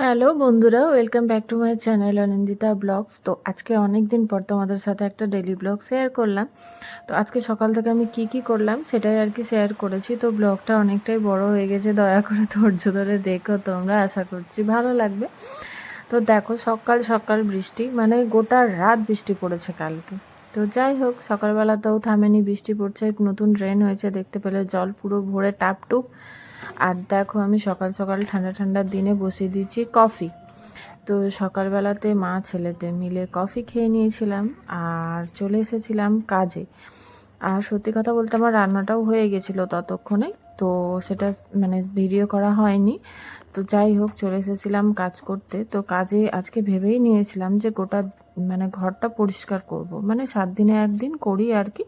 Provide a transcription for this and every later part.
Hello বন্ধুরা, welcome back to my channel Anindita blogs. তো আজকে অনেক দিন পর তোমাদের সাথে একটা ডেলি ব্লগ শেয়ার করলাম। তো আজকে সকাল থেকে আমি কি করলাম সেটাই আর কি শেয়ার করেছি। তো ব্লগটা অনেকটাই বড় হয়ে গেছে, দয়া করে ধৈর্য ধরে দেখো তোমরা, আশা করছি ভালো লাগবে। তো দেখো, সকাল সকাল বৃষ্টি, মানে গোটা রাত বৃষ্টি পড়েছে কালকে। তো যাই হোক, সকালবেলাতেও থামেনি, বৃষ্টি পড়ছে, নতুন ড্রেন হয়েছে, দেখতে পেলে জল পুরো ভরে টাপটুপ। আর দেখো, আমি সকাল সকাল ঠান্ডা ঠান্ডার দিনে বসিয়ে দিয়েছি কফি। তো সকালবেলাতে মা ছেলেতে মিলে কফি খেয়ে নিয়েছিলাম আর চলে এসেছিলাম কাজে। আর সত্যি কথা বলতে আমার রান্নাটাও হয়ে গেছিলো ততক্ষণে, তো সেটা মানে ভিডিও করা হয়নি। তো যাই হোক, চলে এসেছিলাম কাজ করতে। তো কাজে আজকে ভেবেই নিয়েছিলাম যে গোটা মানে ঘরটা পরিষ্কার করব, মানে 7 দিনে একদিন করি আর কি।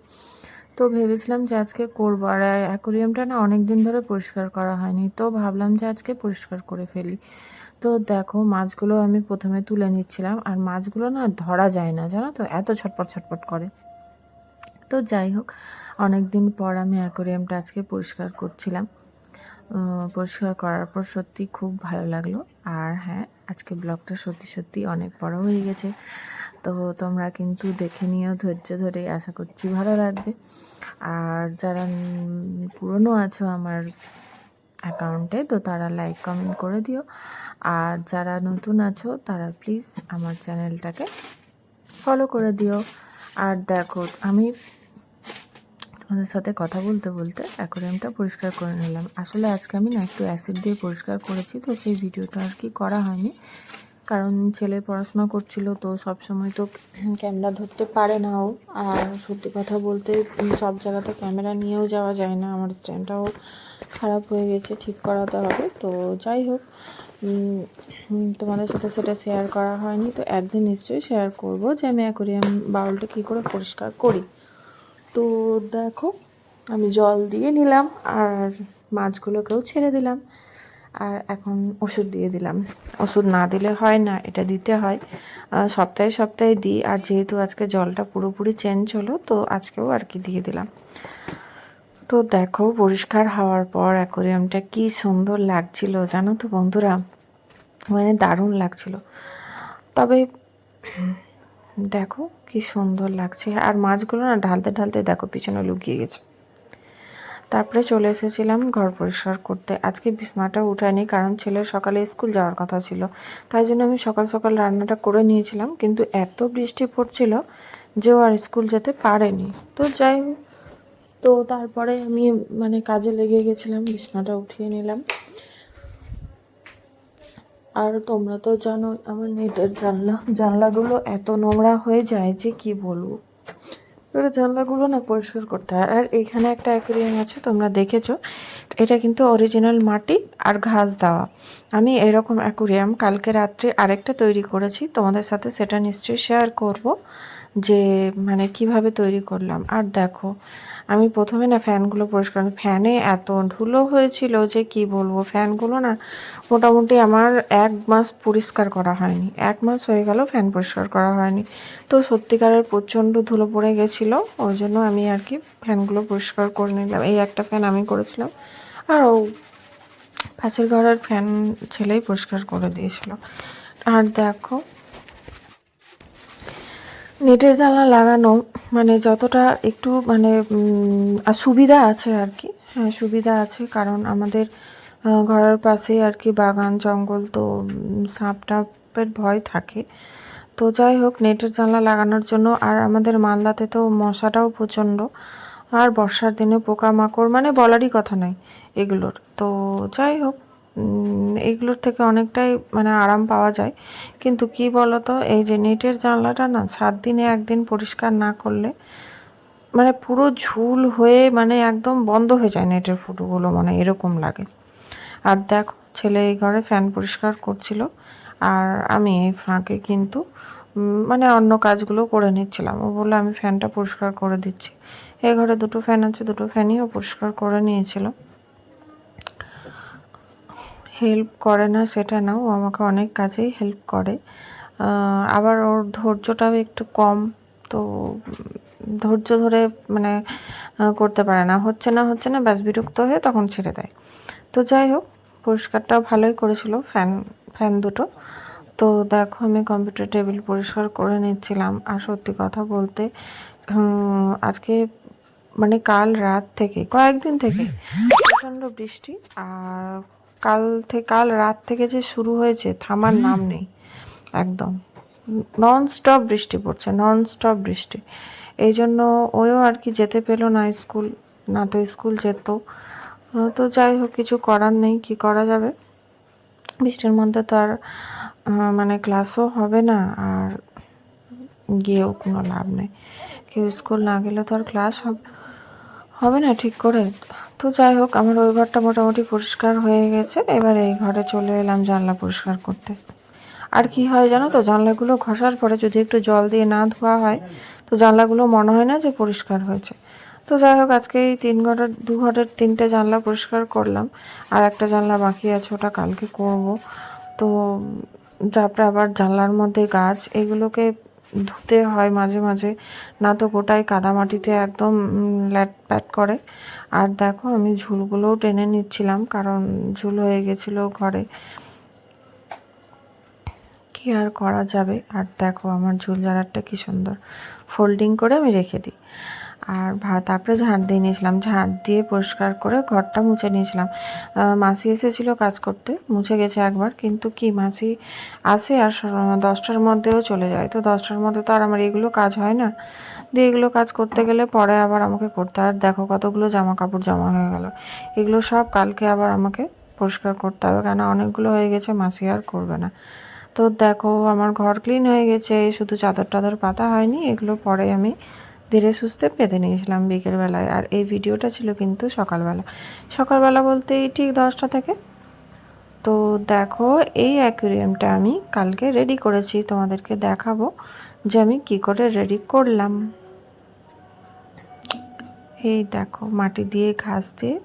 তো ভেবেছিলাম যে আজকে করবো। আর অ্যাকোরিয়ামটা না অনেক দিন ধরে পরিষ্কার করা হয়নি, তো ভাবলাম যে আজকে পরিষ্কার করে ফেলি। তো দেখো, মাছগুলো আমি প্রথমে তুলে নিচ্ছিলাম, আর মাছগুলো না ধরা যায় না, জানো তো, এত ছটপট ছটপট করে। তো যাই হোক, অনেক দিন পর আমি অ্যাকোরিয়ামটা আজকে পরিষ্কার করছিলাম। পরিষ্কার করার পর সত্যি খুব ভালো লাগলো। আর হ্যাঁ, আজকে ব্লগটা সত্যি সত্যি অনেক বড় হয়ে গেছে। তো তোমরা কিন্তু দেখে নিও ধৈর্য ধরে, আশা করছি ভালো লাগবে। আর যারা পুরনো আছো আমার অ্যাকাউন্টে, তো তারা লাইক কমেন্ট করে দিও। আর যারা নতুন আছো তারা প্লিজ আমার চ্যানেলটাকে ফলো করে দিও। আর দেখো, আমি তোমাদের সাথে কথা বলতে বলতে অ্যাকোরিয়ামটা পরিষ্কার করে নিলাম। আসলে আজকে আমি না একটু অ্যাসিড দিয়ে পরিষ্কার করেছি, তো সেই ভিডিওটা আর কি করা হয়নি, কারণ ছেলে পড়াশোনা করছিল, তো সব সময় তো ক্যামেরা ধরতে পারে না ও। আর সত্যি কথা বলতে সব জায়গাতে ক্যামেরা নিয়েও যাওয়া যায় না, আমার স্ট্যান্ডটাও খারাপ হয়ে গেছে, ঠিক করাতে হবে। তো যাই হোক, তোমাদের সাথে সেটা শেয়ার করা হয়নি, তো একদিন নিশ্চয়ই শেয়ার করব যে আমি অ্যাকোরিয়াম বাউলটা কী করে পরিষ্কার করি। তো দেখো, আমি জল দিয়ে নিলাম আর মাছগুলোকেও ছেড়ে দিলাম। আর এখন ওষুধ দিয়ে দিলাম। ওষুধ না দিলে হয় না, এটা দিতে হয়। সপ্তাহে সপ্তাহে দিই। আর যেহেতু আজকে জলটা পুরোপুরি চেঞ্জ হলো, তো আজকেও আর কি দিয়ে দিলাম। তো দেখো, পরিষ্কার হওয়ার পর অ্যাকোরিয়ামটা কি সুন্দর লাগছিল জানো তো বন্ধুরা, মানে দারুণ লাগছিল। তবে দেখো কি সুন্দর লাগছে। আর মাছগুলো না ঢালতে ঢালতে দেখো পিছনে লুকিয়ে গেছে। তারপরে চলে এসেছিলাম ঘর পরিষ্কার করতে। আজকে বিছানাটা উঠাইনি, কারণ ছেলের সকালে স্কুল যাওয়ার কথা ছিল, তাই জন্য আমি সকাল সকাল রান্নাটা করে নিয়েছিলাম। কিন্তু এত বৃষ্টি পড়ছিল যে ও আর স্কুল যেতে পারেনি। তো যাই হোক, তো তারপরে আমি মানে কাজে লেগে গেছিলাম, বিছানাটা উঠিয়ে নিলাম। আর তোমরা তো জানো আমার নেটের জানলাগুলো এত নোংরা হয়ে যায় যে কি বলবো। এবার জানলাগুলো না পরিষ্কার করতে হয়। আর এখানে একটা অ্যাকোরিয়াম আছে, তোমরা দেখেছো, এটা কিন্তু অরিজিনাল মাটি আর ঘাস দেওয়া। আমি এরকম অ্যাকোরিয়াম কালকে রাত্রে আরেকটা তৈরি করেছি, তোমাদের সাথে সেটা নিশ্চয়ই শেয়ার করব যে মানে কিভাবে তৈরি করলাম। আর দেখো, আমি প্রথমে না ফ্যানগুলো পরিষ্কার, ফ্যানে এত ধুলো হয়েছিল যে কি বলবো। ফ্যানগুলো না মোটামুটি আমার 1 মাস পরিষ্কার করা হয়নি, 1 মাস হয়ে গেল ফ্যান পরিষ্কার করা হয়নি। তো সত্যিকারের প্রচণ্ড ধুলো পড়ে গেছিলো, ওই জন্য আমি আর কি ফ্যানগুলো পরিষ্কার করে নিলাম। এই একটা ফ্যান আমি করেছিলাম, আর ও পাশের ঘরের ফ্যান ছেলেই পরিষ্কার করে দিয়েছিল। আর দেখো, নেটের জানলা লাগানো মানে যতটা একটু মানে সুবিধা আছে আর কি। হ্যাঁ, সুবিধা আছে, কারণ আমাদের ঘরের পাশে আর কি বাগান জঙ্গল, তো সাপ টাপের ভয় থাকে। তো যাই হোক, নেটের জানলা লাগানোর জন্য। আর আমাদের মালদাতে তো মশাটাও প্রচণ্ড, আর বর্ষার দিনে পোকামাকড় মানে বলারই কথা নাই এগুলোর। তো যাই হোক, এইগুলোর থেকে অনেকটাই মানে আরাম পাওয়া যায়। কিন্তু কি বলতো, এই যে নেটের জানলাটা না 7 দিনে একদিন পরিষ্কার না করলে মানে পুরো ঝুল হয়ে মানে একদম বন্ধ হয়ে যায় নেটের ফুটোগুলো, মানে এরকম লাগে। আর দেখো, ছেলে এই ঘরে ফ্যান পরিষ্কার করছিল, আর আমি এই ফাঁকে কিন্তু মানে অন্য কাজগুলো করে নিচ্ছিলাম। ও বললো আমি ফ্যানটা পরিষ্কার করে দিচ্ছি। এই ঘরে 2টো ফ্যান আছে, 2টো ফ্যানই ও পরিষ্কার করে নিয়েছিল। হেল্প করে না সেটা না, ও আমাকে অনেক কাজেই হেল্প করে। আবার ওর ধৈর্যটাও একটু কম, তো ধৈর্য ধরে মানে করতে পারে না, হচ্ছে না ব্যাস বিরক্ত হয়ে তখন ছেড়ে দেয়। তো যাই হোক, পরিষ্কারটাও ভালোই করেছিল, ফ্যান ফ্যান দুটো। তো দেখো আমি কম্পিউটার টেবিল পরিষ্কার করে নিচ্ছিলাম। আর সত্যি কথা বলতে আজকে মানে কাল রাত থেকে কয়েকদিন থেকে প্রচণ্ড বৃষ্টি। আর কাল রাত থেকে যে শুরু হয়েছে থামার নাম নেই, একদম নন স্টপ বৃষ্টি পড়ছে, নন স্টপ বৃষ্টি। এই জন্য ওও আর কি যেতে পেলো না স্কুল, না তো স্কুল যেত। তো যাই হোক, কিছু করার নেই, কি করা যাবে, বৃষ্টির মধ্যে তো আর মানে ক্লাসও হবে না, আর গিয়েও কোনো লাভ নেই। কেউ স্কুল না গেলে তো আর ক্লাস হবে না ঠিক করে। তো যাই হোক, আমার ওই ঘরটা মোটামুটি পরিষ্কার হয়ে গেছে। এবার এই ঘরে চলে এলাম জানলা পরিষ্কার করতে। আর কি হয় জানো তো, জানলাগুলো ঘষার পরে যদি একটু জল দিয়ে না ধোয়া হয় তো জানলাগুলো মনে হয় না যে পরিষ্কার হয়েছে। তো যাই হোক, আজকে এই 2 ঘরের 3টে জানলা পরিষ্কার করলাম। আর একটা জানলা বাকি আছে, ওটা কালকে করব। তো তারপরে আবার জানলার মধ্যে গাছ, এগুলোকে ধুতে হয় মাঝে মাঝে, না তো গোটায় কাদামাটিতে একদম ল্যাট প্যাট করে। আর দেখো আমি ঝুলগুলোও টেনে নিচ্ছিলাম, কারণ ঝুল হয়ে গেছিলো ঘরে, কি আর করা যাবে। আর দেখো আমার ঝুল ঝাড়ারটা কি সুন্দর ফোল্ডিং করে আমি রেখে দিই। আর তারপরে ঝাড় দিয়ে নিয়েছিলাম, ঝাড় দিয়ে পরিষ্কার করে ঘরটা মুছে নিয়েছিলাম। মাসি এসেছিলো কাজ করতে, মুছে গেছে একবার, কিন্তু কি মাসি আসে আর 10টার মধ্যেও চলে যায়। তো 10টার মধ্যে তো আর আমার এগুলো কাজ হয় না, দিয়ে এগুলো কাজ করতে গেলে পরে আবার আমাকে করতে। আর দেখো কতগুলো জামা কাপড় জমা হয়ে গেল, এগুলো সব কালকে আবার আমাকে পরিষ্কার করতে হবে, কেন অনেকগুলো হয়ে গেছে, মাসি আর করবে না। তো দেখো আমার ঘর ক্লিন হয়ে গেছে, শুধু চাদর টাদর পাতা হয়নি, এগুলো পরে আমি ধীরে সুস্থে পেতে নিয়েছিলাম বিকেলবেলায়। আর এই ভিডিওটা ছিল কিন্তু সকালবেলা, সকালবেলা বলতে ঠিক 10টা থেকে। তো দেখো এই অ্যাকুয়ারিয়ামটা আমি কালকে রেডি করেছি, তোমাদেরকে দেখাবো যে আমি কি করে রেডি করলাম। এই দেখো মাটি দিয়ে ঘাস দিয়ে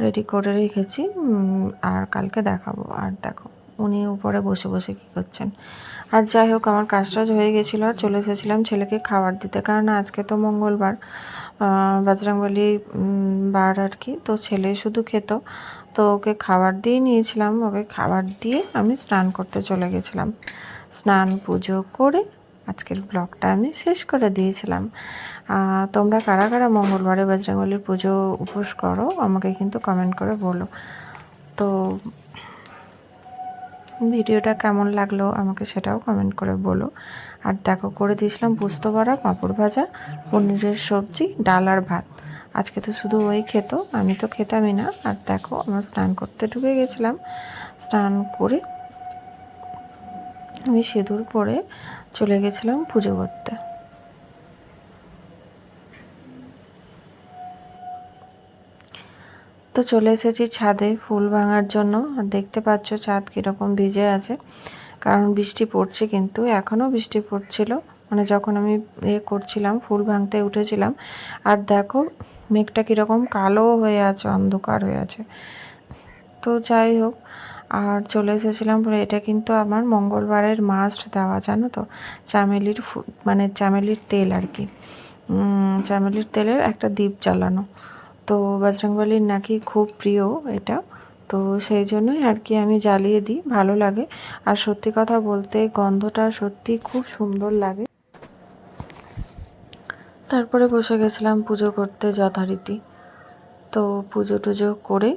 রেডি করে রেখেছি, আর কালকে দেখাবো। আর দেখো উনি উপরে বসে বসে কী করছেন। আর যাই হোক, আমার কাজ টাজ হয়ে গেছিলো আর চলে এসেছিলাম ছেলেকে খাবার দিতে, কারণ আজকে তো মঙ্গলবার, বজরংবলী বার আর কি। তো ছেলে শুধু খেত, তো ওকে খাবার দিয়ে নিয়েছিলাম, ওকে খাবার দিয়ে আমি স্নান করতে চলে গেছিলাম। স্নান পুজো করে আজকের ব্লগটা আমি শেষ করে দিয়েছিলাম। তোমরা কারা কারা মঙ্গলবারে বজরংবলীর পুজো উপোস করো আমাকে কিন্তু কমেন্ট করে বলো। তো ভিডিওটা কেমন লাগলো আমাকে সেটাও কমেন্ট করে বলো। আর দেখো করে দিয়েছিলাম পোস্ত বড়া, পাঁপড় ভাজা, পনিরের সবজি, ডাল আর ভাত। আজকে তো শুধু ওই খেত, আমি তো খেতামই না। আর দেখো আমার স্নান করতে ঢুকে গেছিলাম, স্নান করে আমি সিঁদুর পরে চলে গেছিলাম পুজো করতে। তো চলে এসেছি ছাদে ফুল ভাঙার জন্য। আর দেখতে পাচ্ছ চাঁদ কীরকম ভিজে আছে, কারণ বৃষ্টি পড়ছে, কিন্তু এখনও বৃষ্টি পড়ছিল মানে যখন আমি করছিলাম ফুল ভাঙতে উঠেছিলাম। আর দেখো মেঘটা কীরকম কালো হয়ে আছে, অন্ধকার হয়ে আছে। তো যাই হোক, আর চলে এসেছিলাম পরে। এটা কিন্তু আমার মঙ্গলবারের মাস্ট দেওয়া, জানো তো, চামেলির মানে চামেলির তেল আর কি, চামেলির তেলের একটা দীপ জ্বালানো। তো বজরংবলীর নাকি খুব প্রিয় এটা, তো সেই জন্যই আর কি আমি জ্বালিয়ে দিই, ভালো লাগে। আর সত্যি কথা বলতে গন্ধটা সত্যি খুব সুন্দর লাগে। তারপরে বসে গেছিলাম পুজো করতে যথারীতি। তো পুজো টুজো করে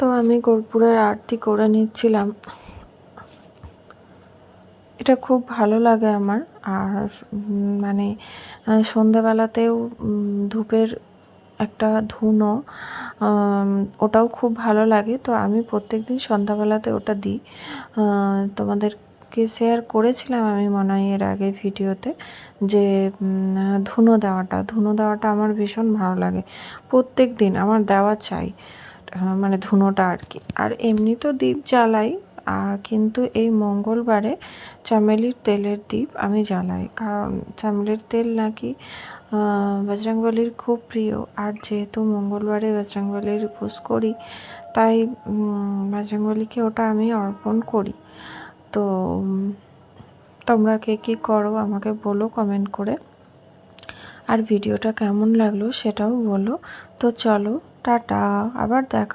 তো আমি কর্পূরের আরতি করে নিচ্ছিলাম। এটা খুব ভালো লাগে আমার। আর মানে সন্ধেবেলাতেও ধূপের একটা ধুনো, ওটাও খুব ভালো লাগে। তো আমি প্রত্যেকদিন সন্ধ্যাবেলাতে ওটা দিই। তোমাদেরকে শেয়ার করেছিলাম আমি মনে হয় এর আগে ভিডিওতে, যে ধুনো দেওয়াটা আমার ভীষণ ভালো লাগে, প্রত্যেক দিন আমার দেওয়া চাই, মানে ধুনোটা আর কি। আর এমনি তো দীপ জ্বালাই, কিন্তু এই মঙ্গলবারে চামেলির তেলের দীপ আমি জ্বালাই, কারণ চামেলির তেল নাকি বজরংবলীর খুব প্রিয়। আর যেহেতু মঙ্গলবারে বজরংবলীর উপোস করি, তাই বজরংবলীকে ওটা আমি অর্পণ করি। তো তোমরা কে কী করো আমাকে বলো কমেন্ট করে, আর ভিডিওটা কেমন লাগলো সেটাও বলো। তো চলো টাটা, আবার দেখা।